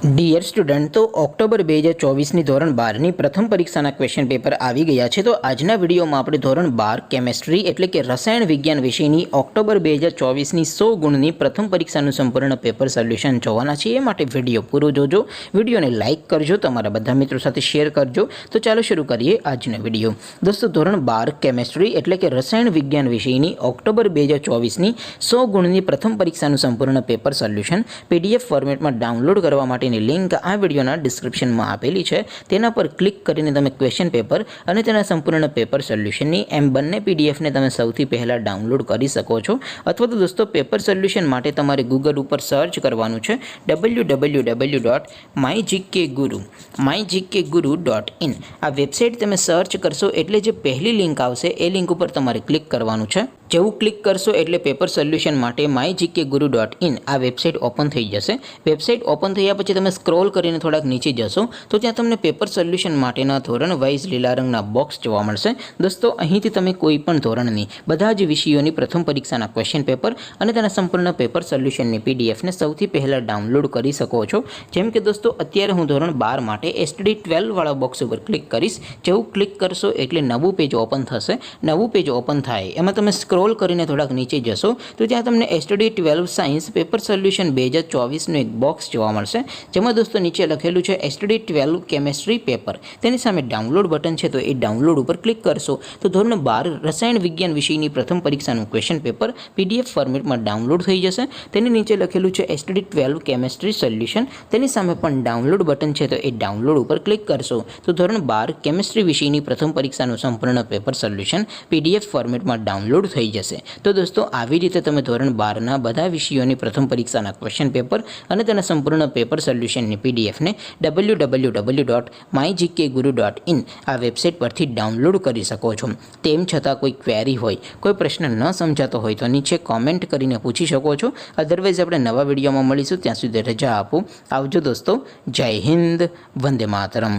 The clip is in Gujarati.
ડિયર સ્ટુડન્ટ, તો ઓક્ટોબર 2024ની ધોરણ 12ની પ્રથમ પરીક્ષાના ક્વેશ્ચન પેપર આવી ગયા છે. તો આજના વિડીયોમાં આપણે ધોરણ 12 કેમેસ્ટ્રી એટલે કે રસાયણ વિજ્ઞાન વિષયની ઓક્ટોબર 2024ની 100 ગુણની પ્રથમ પરીક્ષાનું સંપૂર્ણ પેપર સોલ્યુશન જોવાના છે. એ માટે વિડીયો પૂરો જોજો, વિડીયોને લાઇક કરજો, તમારા બધા મિત્રો સાથે શેર કરજો. તો ચાલો શરૂ કરીએ આજનો વિડીયો. દોસ્તો, ધોરણ 12 કેમેસ્ટ્રી એટલે કે રસાયણ વિજ્ઞાન વિષયની ઓક્ટોબર 2024ની 100 ગુણની પ્રથમ પરીક્ષાનું સંપૂર્ણ પેપર સોલ્યુશન PDF ફોર્મેટમાં ડાઉનલોડ કરવા માટે લિંક આ વિડીયોના ડિસ્ક્રિપ્શનમાં આપેલી છે. તેના પર ક્લિક કરીને તમે ક્વેશ્ચન પેપર અને તેના સંપૂર્ણ પેપર સોલ્યુશનની બંને PDFને તમે સૌથી પહેલાં ડાઉનલોડ કરી શકો છો. અથવા તો દોસ્તો, પેપર સોલ્યુશન માટે તમારે ગૂગલ ઉપર સર્ચ કરવાનું છે www.mygkguru.in. આ વેબસાઇટ તમે સર્ચ કરશો એટલે જે પહેલી લિંક આવશે એ લિંક ઉપર તમારે ક્લિક કરવાનું છે. જેવું ક્લિક કરશો એટલે પેપર સોલ્યુશન માટે mygkguru.in આ વેબસાઇટ ઓપન થઈ જશે. વેબસાઇટ ઓપન થયા પછી તમે સ્ક્રોલ કરીને થોડાક નીચે જશો તો ત્યાં તમને પેપર સોલ્યુશન માટેના ધોરણ વાઇઝ લીલા રંગના બોક્સ જોવા મળશે. દોસ્તો, અહીંથી તમે કોઈ પણ ધોરણની બધા જ વિષયોની પ્રથમ પરીક્ષાના ક્વેશ્ચન પેપર અને તેના સંપૂર્ણ પેપર સોલ્યુશનની PDFને સૌથી પહેલાં ડાઉનલોડ કરી શકો છો. જેમ કે દોસ્તો, અત્યારે હું ધોરણ 12 માટે STD 12 વાળા બોક્સ ઉપર ક્લિક કરીશ. જેવું ક્લિક કરશો એટલે નવું પેજ ઓપન થશે. નવું પેજ ઓપન થાય એમાં તમે સ્ક્રોલ કરીને થોડાક નીચે જશો તો ત્યાં તમને STD 12 સાયન્સ પેપર સોલ્યુશન 2024નું એક બોક્સ જોવા મળશે. જેમાં દોસ્તો નીચે લખેલું છે STD 12 કેમેસ્ટ્રી પેપર. તેની સામે ડાઉનલોડ બટન છે, તો એ ડાઉનલોડ ઉપર ક્લિક કરશો તો ધોરણ 12 રસાયણ વિજ્ઞાન વિષયની પ્રથમ પરીક્ષાનું ક્વેશ્ચન પેપર PDF ફોર્મેટમાં ડાઉનલોડ થઈ જશે. તેની નીચે લખેલું છે STD 12 કેમેસ્ટ્રી સોલ્યુશન. તેની સામે પણ ડાઉનલોડ બટન છે, તો એ ડાઉનલોડ ઉપર ક્લિક કરશો તો ધોરણ 12 કેમેસ્ટ્રી વિષયની પ્રથમ પરીક્ષાનું સંપૂર્ણ પેપર સોલ્યુશન PDF ફોર્મેટમાં ડાઉનલોડ થઈ જશે. તો દોસ્તો, આવી રીતે તમે ધોરણ 12ના બધા વિષયોની પ્રથમ પરીક્ષાના ક્વેશ્ચન પેપર અને તેના સંપૂર્ણ પેપર સોલ્યુશનની PDFને www.mygkguru.in આ વેબસાઇટ પરથી ડાઉનલોડ કરી શકો છો. તેમ છતાં કોઈ ક્વેરી હોય, કોઈ પ્રશ્ન ન સમજાતો હોય તો નીચે કોમેન્ટ કરીને પૂછી શકો છો. અધરવાઇઝ આપણે નવા વિડીયોમાં મળીશું. ત્યાં સુધી રજા આપો. આવજો દોસ્તો. જય હિન્દ. વંદે માતરમ.